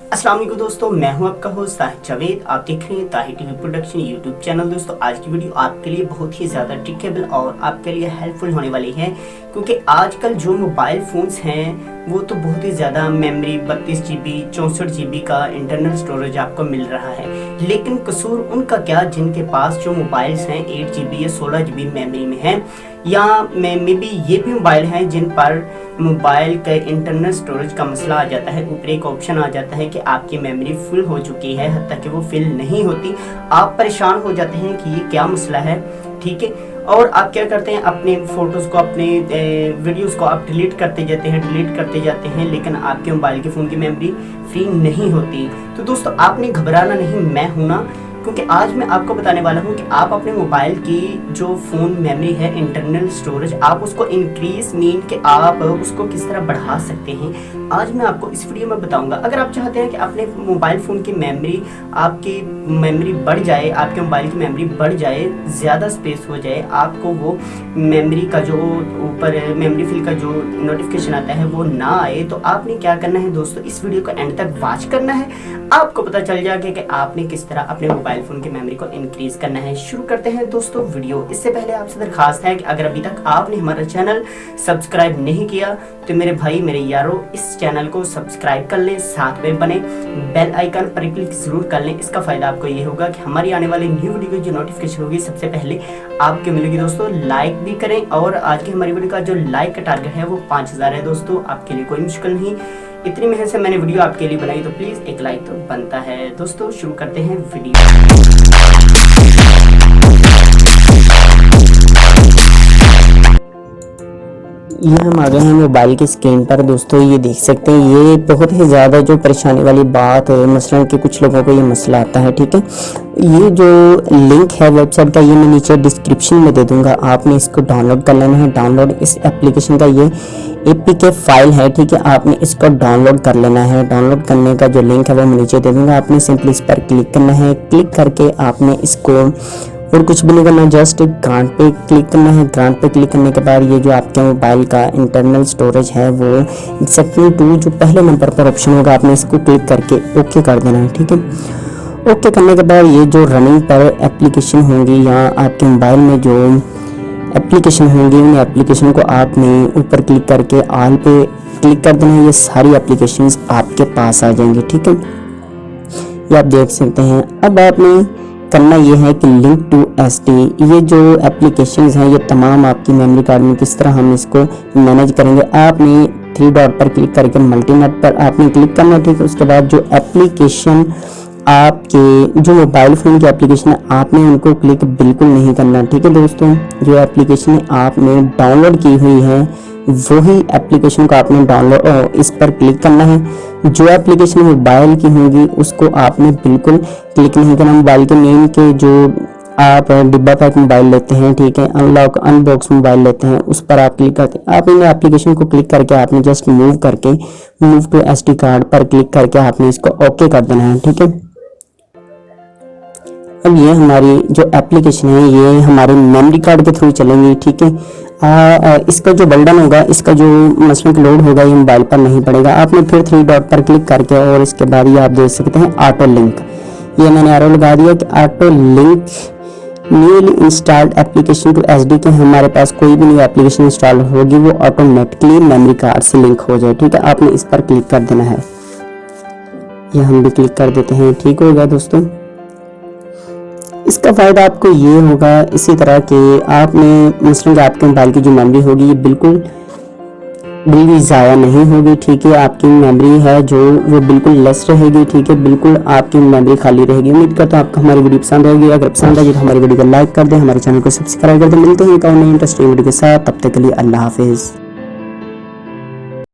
अस्सलाम वालेकुम दोस्तों, मैं हूं आपका होस्ट ताहिर जावेद। आप देख रहे हैं Tahir TV production YouTube channel. दोस्तों आज की वीडियो आपके लिए बहुत ही ज़्यादा ट्रिकेबल और आपके लिए हेल्पफुल होने वाली है, क्योंकि आजकल जो मोबाइल फ़ोन्स हैं वो तो बहुत ही ज़्यादा मेमोरी 32 GB 64 GB का इंटरनल स्टोरेज आपको मिल रहा है। लेकिन कसूर उनका क्या जिनके पास जो मोबाइल्स हैं 8 GB या 16 GB मेमोरी में हैं, या मे बी ये भी मोबाइल हैं जिन पर मोबाइल के इंटरनल स्टोरेज का मसला आ जाता है। ऊपर एक ऑप्शन आ जाता है कि आपकी मेमोरी फुल हो चुकी है, हद तक कि वो फिल नहीं होती। आप परेशान हो जाते हैं कि ये क्या मसला है, ठीक है। और आप क्या करते हैं, अपने फ़ोटोज़ को, अपने वीडियोस को आप डिलीट करते जाते हैं, लेकिन आपके मोबाइल के फ़ोन की मेमोरी फ्री नहीं होती। तो दोस्तों आपने घबराना नहीं, मैं हूं ना, क्योंकि आज मैं आपको बताने वाला हूं कि आप अपने मोबाइल की जो फ़ोन मेमोरी है इंटरनल स्टोरेज, आप उसको इंक्रीज मीन कि आप उसको किस तरह बढ़ा सकते हैं। आज मैं आपको इस वीडियो में बताऊंगा। अगर आप चाहते हैं कि अपने मोबाइल फ़ोन की मेमोरी, आपकी मेमोरी बढ़ जाए, आपके मोबाइल की मेमोरी बढ़ जाए, ज़्यादा स्पेस हो जाए, आपको वो मेमोरी का जो ऊपर मेमोरी फिल का जो नोटिफिकेशन आता है वो ना आए, तो आपने क्या करना है दोस्तों, इस वीडियो को एंड तक वॉच करना है। आपको पता चल जाएगा कि आपने किस तरह अपने मोबाइल फ़ोन की मेमोरी को इंक्रीज करना है। शुरू करते हैं दोस्तों वीडियो। इससे पहले आपसे दरखास्त है कि अगर अभी तक आपने हमारा चैनल सब्सक्राइब नहीं किया तो मेरे भाई मेरे यारों इस चैनल को सब्सक्राइब कर लें, साथ में बने बेल आइकन पर क्लिक जरूर कर लें। इसका फायदा आपको ये होगा कि हमारी आने वाली न्यू वीडियो की जो नोटिफिकेशन होगी सबसे पहले आपके मिलेगी। दोस्तों लाइक भी करें, और आज की हमारी वीडियो का जो लाइक का टारगेट है वो 5000 है। दोस्तों आपके लिए कोई मुश्किल नहीं, इतनी मेहनत से मैंने वीडियो आपके लिए बनाई, तो प्लीज़ एक लाइक तो बनता है। दोस्तों शुरू करते हैं वीडियो। ये हम आ गए हैं मोबाइल की स्क्रीन पर। दोस्तों ये देख सकते हैं, ये बहुत ही ज़्यादा जो परेशानी वाली बात है, मसलन कि कुछ लोगों को ये मसला आता है, ठीक है। ये जो लिंक है वेबसाइट का, ये मैं नीचे डिस्क्रिप्शन में दे दूंगा। आपने इसको डाउनलोड कर लेना है। डाउनलोड इस एप्लीकेशन का ये APK फाइल है, ठीक है। आपने इसको डाउनलोड कर लेना है। डाउनलोड करने का जो लिंक है वो मैं नीचे दे दूंगा। आपने सिंपली इस पर क्लिक करना है। क्लिक करके आपने इसको और कुछ भी नहीं करना, जस्ट ग्रांट पे क्लिक करना है। ग्रांट पे क्लिक करने के बाद ये जो आपके मोबाइल का इंटरनल स्टोरेज है वो सेकंड 2 जो पहले नंबर पर ऑप्शन होगा, आपने इसको क्लिक करके ओके कर देना है, ठीक है। ओके करने के बाद ये जो रनिंग पर एप्लीकेशन होंगी या आपके मोबाइल में जो एप्लीकेशन होंगी, उन एप्लीकेशन को आपने ऊपर क्लिक करके ऑल पे क्लिक कर देना है। ये सारी एप्लीकेशंस आपके पास आ जाएंगी, ठीक है। ये आप देख सकते हैं। अब आपने करना ये है कि लिंक टू SD, ये जो एप्लीकेशंस हैं ये तमाम आपकी मेमोरी कार्ड में किस तरह हम इसको मैनेज करेंगे। आपने 3 डॉट पर क्लिक करके मल्टीनेट पर आपने क्लिक करना है, ठीक है। उसके बाद जो एप्लीकेशन आपके जो मोबाइल फ़ोन की एप्लीकेशन है आपने उनको क्लिक बिल्कुल नहीं करना, ठीक है दोस्तों। जो एप्लीकेशन आपने डाउनलोड की हुई है वही एप्लीकेशन को आपने डाउनलोड इस पर क्लिक करना है। जो एप्लीकेशन मोबाइल की होगी उसको आपने बिल्कुल क्लिक नहीं करना। मोबाइल के नेम के जो आप डिब्बा पैक मोबाइल लेते हैं, ठीक है, अनलॉक अनबॉक्स मोबाइल लेते हैं, उस पर आप क्लिक करके आप इन एप्लीकेशन को क्लिक करके आपने just move to SD card पर क्लिक करके आपने इसको ओके कर देना है, ठीक है। अब ये हमारी जो एप्लीकेशन है ये हमारे मेमोरी कार्ड के थ्रू चलेंगी, ठीक है। इसका जो बटन होगा, इसका जो मसलन लोड होगा ये मोबाइल पर नहीं पड़ेगा। आपने फिर 3 डॉट पर क्लिक करके और इसके बाद ये आप देख सकते हैं ऑटो लिंक, ये मैंने एरो लगा दिया कि auto link newly installed application to SD के हमारे पास कोई भी न्यू एप्लीकेशन इंस्टॉल होगी वो ऑटोमेटिकली मेमोरी कार्ड से लिंक हो जाए, ठीक है। आपने इस पर क्लिक कर देना है। ये हम भी क्लिक कर देते हैं, ठीक होगा दोस्तों। इसका फ़ायदा आपको ये होगा इसी तरह कि आपने मसलन आपके मोबाइल की जो मेमोरी होगी ये बिल्कुल भी ज़ाया नहीं होगी, ठीक है। आपकी मेमोरी है जो वो बिल्कुल लेस रहेगी, ठीक है। बिल्कुल आपकी मेमोरी खाली रहेगी। उम्मीद करता हूँ आपको हमारी वीडियो पसंद आएगी। अगर पसंद आएगी तो हमारी वीडियो को लाइक कर दें, हमारे चैनल को सब्सक्राइब कर दें। मिलते हैं एक और नई इंटरेस्टिंग वीडियो के साथ, तब तक के लिए अल्लाह हाफिज़।